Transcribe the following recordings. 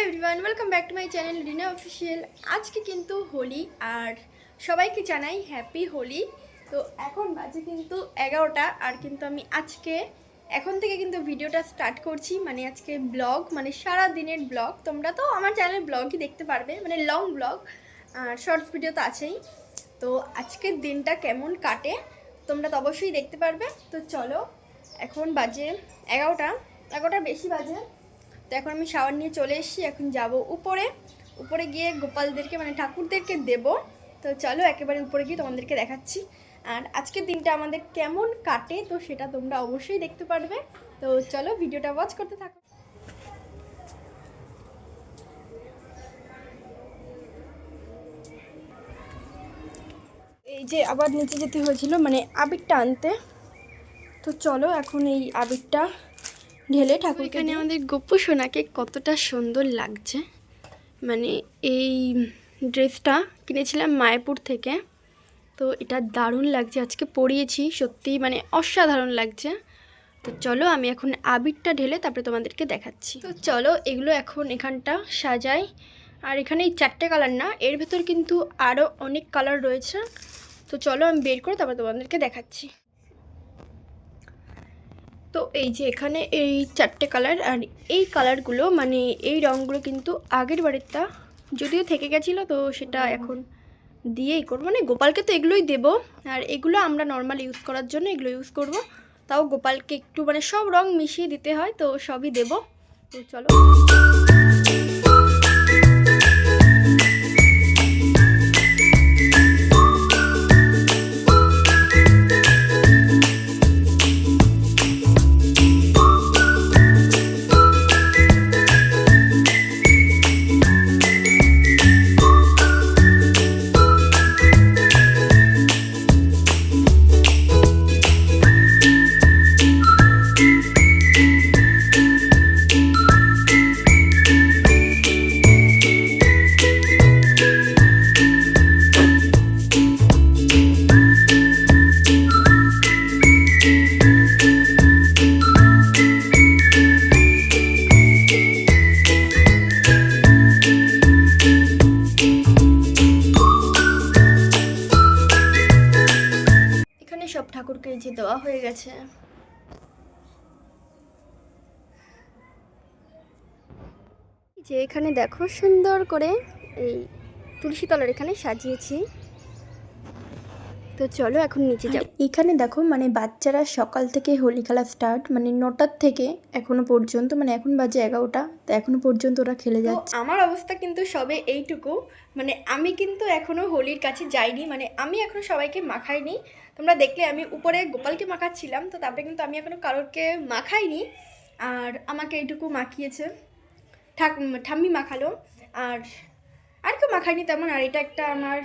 Everyone, welcome back to my channel Rina official. আজকে কিন্তু হোলি, আর সবাইকে জানাই হ্যাপি হোলি। তো এখন বাজে কিন্তু 11টা, আর কিন্তু আমি আজকে এখন থেকে কিন্তু ভিডিওটা স্টার্ট করছি। মানে আজকে ব্লগ, মানে সারা দিনের ব্লগ। তোমরা তো আমার চ্যানেলের ব্লগই দেখতে পারবে, মানে লং ব্লগ, আর শর্টস ভিডিও তো আছেই। তো আজকের দিনটা কেমন কাটে তোমরা তো অবশ্যই দেখতে পারবে। তো চলো, এখন বাজে 11টার বেশি বাজে। তো এখন আমি শাওয়ার নিয়ে চলে এসেছি, এখন যাব উপরে গিয়ে গোপালদেরকে মানে ঠাকুরদেরকে দেব। তো চলো একেবারে উপরে গিয়ে তোমাদেরকে দেখাচ্ছি। আর আজকের দিনটা আমাদের কেমন কাটে তো সেটা তোমরা অবশ্যই দেখতে পারবে। তো চলো ভিডিওটা ওয়াচ করতে থাকো। এই যে আবার নিচে যেতে হয়েছিল মানে আবিরটা আনতে। তো চলো এখন এই আবিরটা ঢেলে ঠাকুর। এখানে আমাদের গোপু সোনাকে কতটা সুন্দর লাগছে, মানে এই ড্রেসটা কিনেছিলাম মায়াপুর থেকে। তো এটা দারুণ লাগছে, আজকে পরিয়েছি, সত্যি মানে অসাধারণ লাগছে। তো চলো আমি এখন আবিরটা ঢেলে তারপরে তোমাদেরকে দেখাচ্ছি। তো চলো এগুলো এখন এখানটা সাজাই। আর এখানে এই 4টে কালার না, এর ভেতর কিন্তু আরও অনেক কালার রয়েছে। তো চলো আমি বের করে তারপরে তোমাদেরকে দেখাচ্ছি। তো এই যে এখানে এই 4টে কালার, আর এই কালারগুলো মানে এই রঙগুলো কিন্তু আগের বাড়িরটা যদিও থেকে গেছিলো, তো সেটা এখন দিয়েই করবো। মানে গোপালকে তো এগুলোই দেবো, আর এগুলো আমরা নর্মাল ইউজ করার জন্য এগুলো ইউজ করব। তাও গোপালকে একটু মানে সব রং মিশিয়ে দিতে হয়, তো সবই দেবো। তো চলো সব ঠাকুরকে এই যে দেওয়া হয়ে গেছে। যে এখানে দেখো সুন্দর করে এই তুলসী তলার এখানে সাজিয়েছি। তো চলো এখন নিচে যাও। এখানে দেখো মানে বাচ্চারা সকাল থেকে হোলি খেলা স্টার্ট, মানে 9টার থেকে এখনো পর্যন্ত, মানে এখন বাজে 11টা, তো এখনো পর্যন্ত ওরা খেলে যাচ্ছে। আমার অবস্থা কিন্তু সবে এইটুকু, মানে আমি কিন্তু এখনো হোলির কাছে যাইনি, মানে আমি এখনো সবাইকে মাখাইনি। তোমরা দেখলে আমি উপরে গোপালকে মাখাচ্ছিলাম, তো তারপরে কিন্তু আমি এখনো কারোরকে মাখাইনি। আর আমাকে এইটুকু মাখিয়েছে ঠাম্মি মাখালো, আর কেউ মাখাইনি তেমন। আর এটা একটা আমার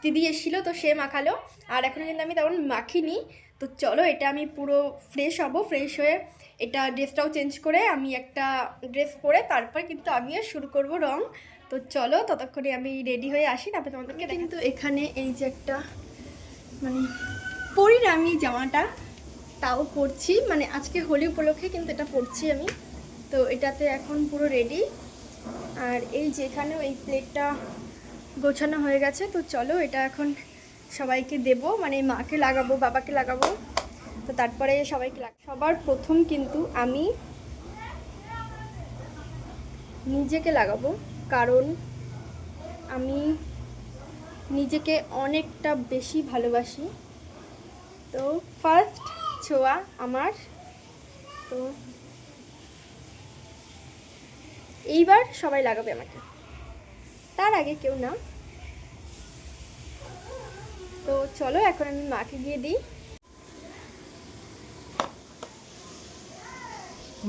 দিদি এসেছিলো, তো সে মাখালো। আর এখনও কিন্তু আমি তেমন মাখিনি। তো চলো এটা আমি পুরো ফ্রেশ হব, ফ্রেশ হয়ে এটা ড্রেসটাও চেঞ্জ করে আমি একটা ড্রেস পরে তারপর কিন্তু আমিও শুরু করব রং। তো চলো ততক্ষণে আমি রেডি হয়ে আসি, তারপরে তোমাদেরকে কিন্তু এখানে এই যে একটা মানে পরি না আমি জামাটা, তাও পরছি, মানে আজকে হোলি উপলক্ষে কিন্তু এটা পরছি আমি। তো এটাতে এখন পুরো রেডি। আর এই যে এখানেও এই প্লেটটা গোছানো হয়ে গেছে। তো চলো এটা এখন সবাইকে দেব, মানে মাকে লাগাবো, বাবাকে লাগাবো, তো তারপরে সবাইকে সবার প্রথম কিন্তু আমি নিজেকে লাগাবো, কারণ আমি নিজেকে অনেকটা বেশি ভালোবাসি। তো ফার্স্ট ছোঁয়া আমার। তো এইবার সবাই লাগাবে আমাকে, তার আগে কেউ না। তো চলো এখন আমি মাকে গিয়ে দিই।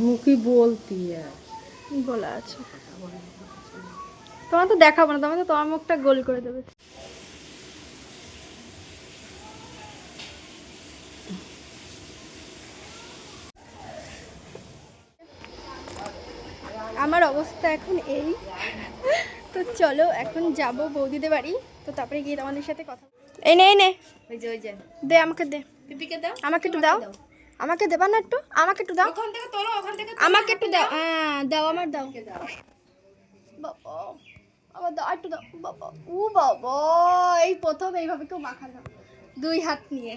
মুখই বলতি বলা আছে, তোমার তো দেখাবো না, তোমার তো তোমার মুখটা গোল করে দেবে। আমার অবস্থা এখন এই। তো চলো এখন যাব বৌদিদের বাড়ি, তো তারপরে গিয়ে তোমাদের সাথে কথা। এই নে দে, আমাকে দে, আমাকে একটু দাও, আমাকে দেবা না একটু, আমাকে একটু দাও, আমাকে একটু দাও, হ্যাঁ দাও, আমার দাও। বাবা আবার দাও, একটু দাও বাবা। ও বাবা, এই প্রথম এইভাবে কেউ মাখালো, 2 হাত নিয়ে।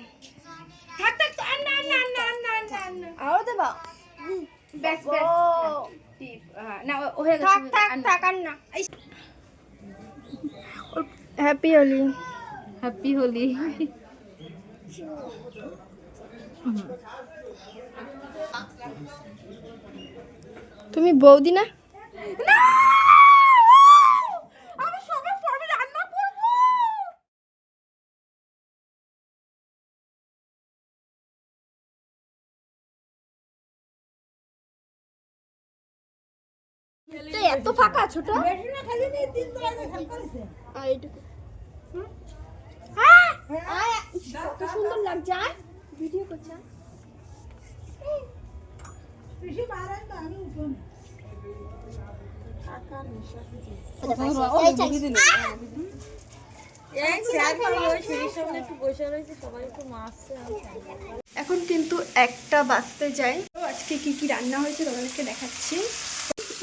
থাক থাক, আর না না না না না না, আরো দেবা। ব্যাস ব্যাস, না ও হয়ে গেছে। থাক থাক থাক, আর না। হ্যাপি হোলি। হ্যাপি হোলি। তুমি বৌদি না? এত ফাঁকা ছোট, কত সুন্দর লাগছে। আয়, ভিডিও করছে। এখন কিন্তু 1টা বাজতে যায়। তো আজকে কি কি রান্না হয়েছে তোমাদেরকে দেখাচ্ছি।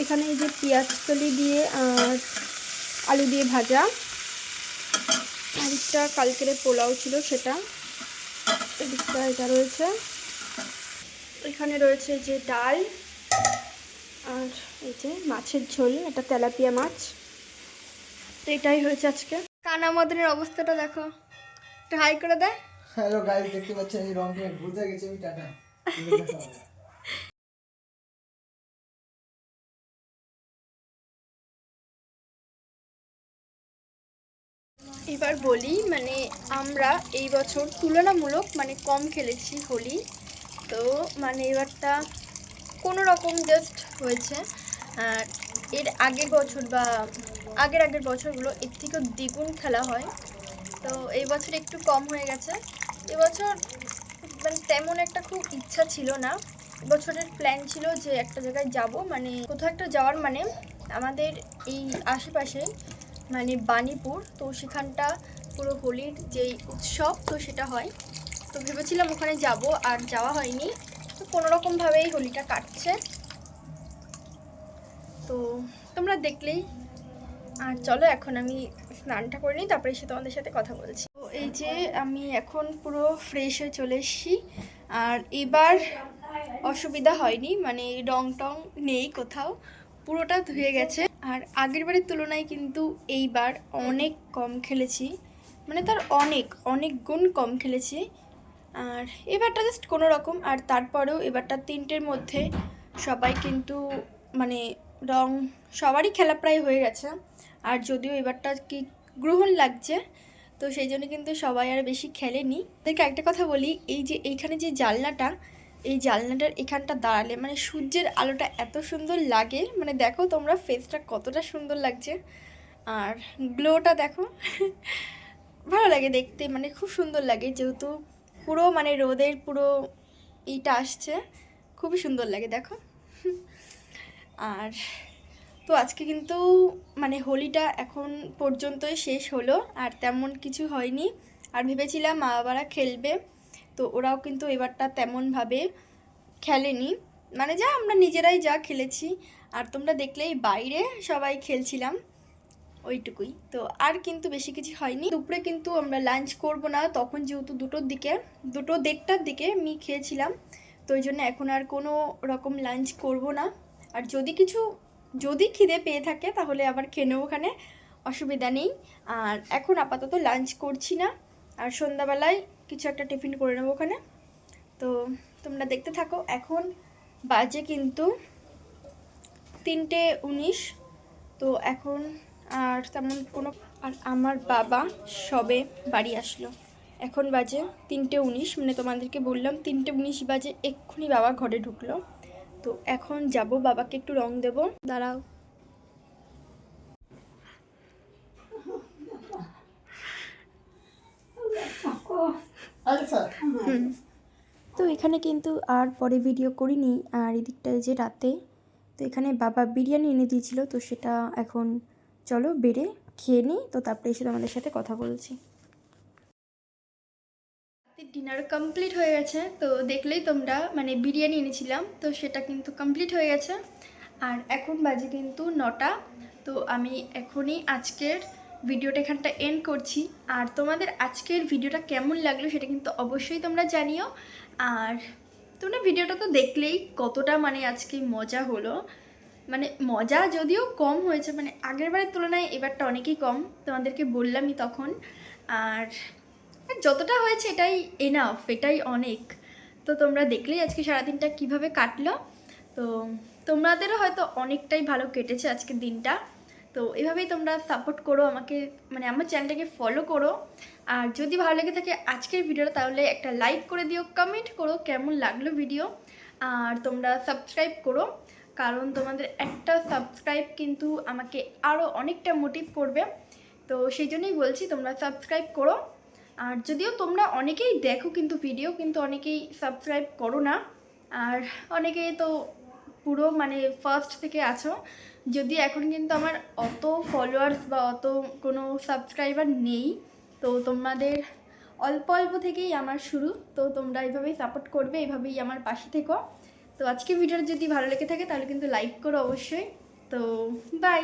এখানে এই যে পেঁয়াজ কলি দিয়ে আর আলু দিয়ে ভাজা, আর একটা কালকের পোলাও ছিল সেটা, এদিকটা এটা রয়েছে। এখানে রয়েছে যে ডাল, আর এই যে মাছের ঝোল, এটা তেলাপিয়া মাছ। তো এটাই হয়েছে আজকে। কানা মদনের অবস্থাটা দেখো, একটু হাই করে দেয়। হ্যালো গাইস, দেখতে পাচ্ছেন এই রংকে ভুলতে গেছি আমি, টাটা। এবার বলি, মানে আমরা এই বছর তুলনামূলক মানে কম খেলেছি হোলি। তো মানে এবারটা কোনো রকম জাস্ট হয়েছে। আর এর আগের বছর বা আগের বছরগুলো এর থেকেও দ্বিগুণ খেলা হয়। তো এই বছর একটু কম হয়ে গেছে। এবছর মানে তেমন একটা খুব ইচ্ছা ছিল না। এবছরের প্ল্যান ছিল যে একটা জায়গায় যাব, মানে কোথাও একটা যাওয়ার, মানে আমাদের এই আশেপাশে মানে বাণীপুর, তো সেখানটা পুরো হোলির যেই উৎসব তো সেটা হয়। তো ভেবেছিলাম ওখানে যাব, আর যাওয়া হয়নি। তো কোনোরকমভাবেই হোলিটা কাটছে। তো তোমরা দেখলেই। আর চলো এখন আমি স্নানটা করে নিই, তারপরে এসে তোমাদের সাথে কথা বলছি। তো এই যে আমি এখন পুরো ফ্রেশ হয়ে চলে এসেছি। আর এবার অসুবিধা হয়নি, মানে রং টং নেই কোথাও, পুরোটা ধুয়ে গেছে। আর আগের বারের তুলনায় কিন্তু এইবার অনেক কম খেলেছি, মানে তার অনেক অনেক গুণ কম খেলেছি। আর এবারটা জাস্ট কোনো রকম। আর তারপরেও এবারটা 3টের মধ্যে সবাই কিন্তু মানে রং সবারই খেলা প্রায় হয়ে গেছে। আর যদিও এবারটা কি গ্রহণ লাগছে, তো সেই জন্য কিন্তু সবাই আর বেশি খেলেনি। তাদেরকে একটা কথা বলি, এই যে এইখানে যে জানলাটা, এই জানলাটার এখানটা দাঁড়ালে মানে সূর্যের আলোটা এত সুন্দর লাগে, মানে দেখো তোমরা ফেসটা কতটা সুন্দর লাগছে। আর গ্লোটা দেখো, ভালো লাগে দেখতে, মানে খুব সুন্দর লাগে, যেহেতু পুরো মানে রোদের পুরো এইটা আসছে, খুবই সুন্দর লাগে দেখো। আর তো আজকে কিন্তু মানে হোলিটা এখন পর্যন্তই শেষ হলো, আর তেমন কিছু হয়নি। আর ভেবেছিলাম মা বাবারা খেলবে, তো ওরাও কিন্তু এবারটা তেমনভাবে খেলেনি, মানে যা আমরা নিজেরাই যা খেলেছি। আর তোমরা দেখলেই বাইরে সবাই খেলছিলাম, ওইটুকুই। তো আর কিন্তু বেশি কিছু হয়নি। দুপুরে কিন্তু আমরা লাঞ্চ করব না, তখন যেহেতু 2:30টার দিকে আমি খেয়েছিলাম, তো ওই জন্য এখন আর কোনো রকম লাঞ্চ করব না। আর যদি খিদে পেয়ে থাকে তাহলে আবার খেয়ে নেবো, ওখানে অসুবিধা নেই। আর এখন আপাতত লাঞ্চ করছি না, আর সন্ধ্যাবেলায় কিছু একটা টিফিন করে নেবো ওখানে। তো তোমরা দেখতে থাকো। এখন বাজে কিন্তু 3:19। তো এখন আর তেমন কোনো, আর আমার বাবা সবে বাড়ি আসলো, এখন বাজে 3:19, মানে তোমাদেরকে বললাম 3:19 বাজে, এক্ষুনি বাবা ঘরে ঢুকলো। তো এখন যাব, বাবাকে একটু রং দেব, দাঁড়াও। তো এখানে কিন্তু আর পরে ভিডিও করিনি। আর এদিকটায় যে রাতে, তো এখানে বাবা বিরিয়ানি এনে দিয়েছিল, তো সেটা এখন চলো বেড়ে খেয়ে নিই, তো তারপরে এসে তোমাদের সাথে কথা বলছি। ডিনার কমপ্লিট হয়ে গেছে, তো দেখলেই তোমরা, মানে বিরিয়ানি এনেছিলাম তো সেটা কিন্তু কমপ্লিট হয়ে গেছে। আর এখন বাজে কিন্তু 9টা। তো আমি এখনই আজকের ভিডিওটা এখানটা এন্ড করছি। আর তোমাদের আজকের ভিডিওটা কেমন লাগলো সেটা কিন্তু অবশ্যই তোমরা জানিও। আর তোমরা ভিডিওটা তো দেখলেই কতটা মানে আজকে মজা হলো, মানে মজা যদিও কম হয়েছে, মানে আগের বারের তুলনায় এবারটা অনেকই কম, তোমাদেরকে বললামই তখন। আর যতটা হয়েছে এটাই এনাফ, এটাই অনেক। তো তোমরা দেখলেই আজকে সারাদিনটা কিভাবে কাটলো। তো তোমাদেরও হয়তো অনেকটাই ভালো কেটেছে আজকের দিনটা। তো এভাবেই তোমরা সাপোর্ট করো আমাকে, মানে আমার চ্যানেলটাকে ফলো করো। আর যদি ভালো লেগে থাকে আজকের ভিডিওটা তাহলে একটা লাইক করে দিও, কমেন্ট করো কেমন লাগলো ভিডিও। আর তোমরা সাবস্ক্রাইব করো, কারণ তোমাদের একটা সাবস্ক্রাইব কিন্তু আমাকে আরও অনেকটা মোটিভ করবে। তো সেই জন্যই বলছি তোমরা সাবস্ক্রাইব করো। আর যদিও তোমরা অনেকেই দেখো কিন্তু ভিডিও, কিন্তু অনেকেই সাবস্ক্রাইব করো না। আর অনেকেই তো পুরো মানে ফার্স্ট থেকে আছো, যদি এখন কিন্তু আমার অত ফলোয়ার্স বা অত কোনো সাবস্ক্রাইবার নেই। তো তোমাদের অল্প অল্প থেকেই আমার শুরু। তো তোমরা এইভাবেই সাপোর্ট করবে, এইভাবেই আমার পাশে থেকো। তো আজকে ভিডিওটা যদি ভালো লেগে থাকে তাহলে কিন্তু লাইক করো অবশ্যই। তো বাই।